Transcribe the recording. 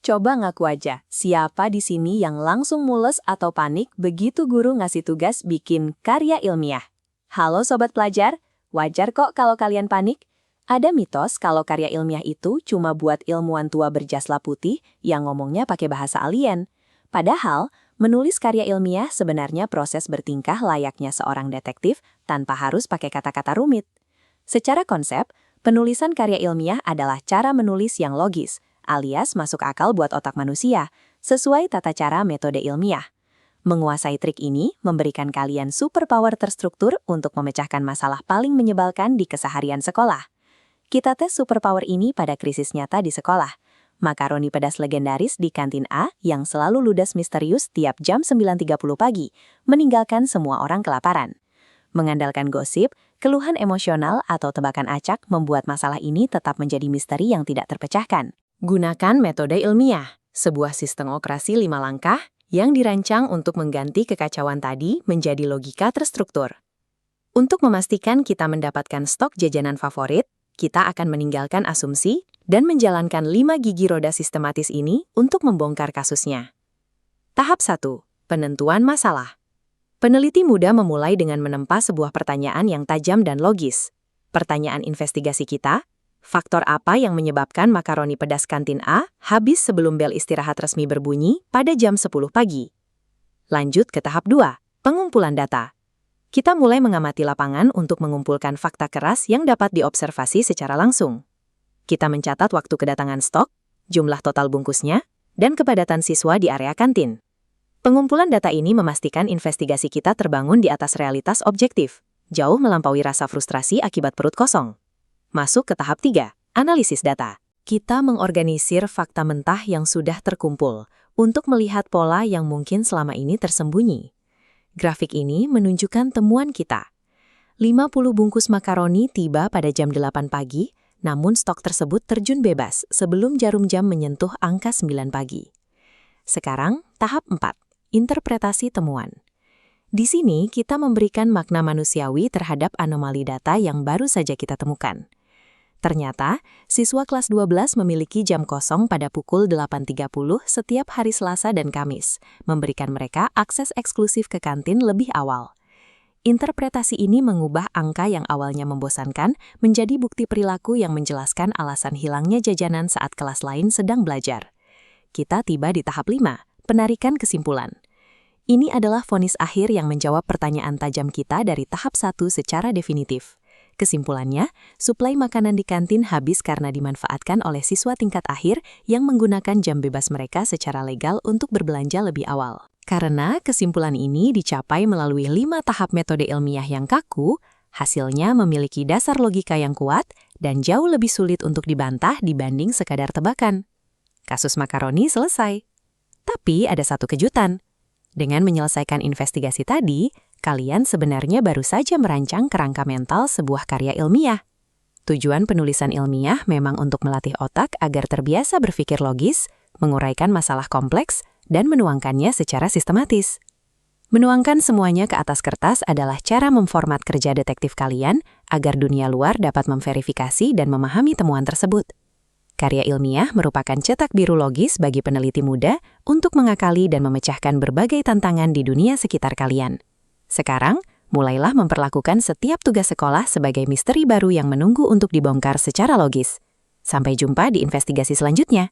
Coba ngaku aja, siapa di sini yang langsung mules atau panik begitu guru ngasih tugas bikin karya ilmiah? Halo Sobat Pelajar, wajar kok kalau kalian panik. Ada mitos kalau karya ilmiah itu cuma buat ilmuwan tua berjasla putih yang ngomongnya pakai bahasa alien. Padahal, menulis karya ilmiah sebenarnya proses bertingkah layaknya seorang detektif tanpa harus pakai kata-kata rumit. Secara konsep, penulisan karya ilmiah adalah cara menulis yang logis, alias masuk akal buat otak manusia, sesuai tata cara metode ilmiah. Menguasai trik ini memberikan kalian superpower terstruktur untuk memecahkan masalah paling menyebalkan di keseharian sekolah. Kita tes superpower ini pada krisis nyata di sekolah. Makaroni pedas legendaris di kantin A yang selalu ludes misterius tiap jam 9.30 pagi, meninggalkan semua orang kelaparan. Mengandalkan gosip, keluhan emosional atau tebakan acak membuat masalah ini tetap menjadi misteri yang tidak terpecahkan. Gunakan metode ilmiah, sebuah sistem operasi 5 langkah yang dirancang untuk mengganti kekacauan tadi menjadi logika terstruktur. Untuk memastikan kita mendapatkan stok jajanan favorit, kita akan meninggalkan asumsi dan menjalankan 5 gigi roda sistematis ini untuk membongkar kasusnya. Tahap 1. Penentuan masalah. Peneliti muda memulai dengan menempa sebuah pertanyaan yang tajam dan logis. Pertanyaan investigasi kita, faktor apa yang menyebabkan makaroni pedas kantin A habis sebelum bel istirahat resmi berbunyi pada jam 10 pagi? Lanjut ke tahap 2, pengumpulan data. Kita mulai mengamati lapangan untuk mengumpulkan fakta keras yang dapat diobservasi secara langsung. Kita mencatat waktu kedatangan stok, jumlah total bungkusnya, dan kepadatan siswa di area kantin. Pengumpulan data ini memastikan investigasi kita terbangun di atas realitas objektif, jauh melampaui rasa frustrasi akibat perut kosong. Masuk ke tahap 3, analisis data. Kita mengorganisir fakta mentah yang sudah terkumpul untuk melihat pola yang mungkin selama ini tersembunyi. Grafik ini menunjukkan temuan kita. 50 bungkus makaroni tiba pada jam 8 pagi, namun stok tersebut terjun bebas sebelum jarum jam menyentuh angka 9 pagi. Sekarang, tahap 4, interpretasi temuan. Di sini, kita memberikan makna manusiawi terhadap anomali data yang baru saja kita temukan. Ternyata, siswa kelas 12 memiliki jam kosong pada pukul 8.30 setiap hari Selasa dan Kamis, memberikan mereka akses eksklusif ke kantin lebih awal. Interpretasi ini mengubah angka yang awalnya membosankan menjadi bukti perilaku yang menjelaskan alasan hilangnya jajanan saat kelas lain sedang belajar. Kita tiba di tahap 5, penarikan kesimpulan. Ini adalah vonis akhir yang menjawab pertanyaan tajam kita dari tahap 1 secara definitif. Kesimpulannya, suplai makanan di kantin habis karena dimanfaatkan oleh siswa tingkat akhir yang menggunakan jam bebas mereka secara legal untuk berbelanja lebih awal. Karena kesimpulan ini dicapai melalui 5 tahap metode ilmiah yang kaku, hasilnya memiliki dasar logika yang kuat dan jauh lebih sulit untuk dibantah dibanding sekadar tebakan. Kasus makaroni selesai. Tapi ada satu kejutan. Dengan menyelesaikan investigasi tadi, kalian sebenarnya baru saja merancang kerangka mental sebuah karya ilmiah. Tujuan penulisan ilmiah memang untuk melatih otak agar terbiasa berpikir logis, menguraikan masalah kompleks, dan menuangkannya secara sistematis. Menuangkan semuanya ke atas kertas adalah cara memformat kerja detektif kalian agar dunia luar dapat memverifikasi dan memahami temuan tersebut. Karya ilmiah merupakan cetak biru logis bagi peneliti muda untuk mengakali dan memecahkan berbagai tantangan di dunia sekitar kalian. Sekarang, mulailah memperlakukan setiap tugas sekolah sebagai misteri baru yang menunggu untuk dibongkar secara logis. Sampai jumpa di investigasi selanjutnya.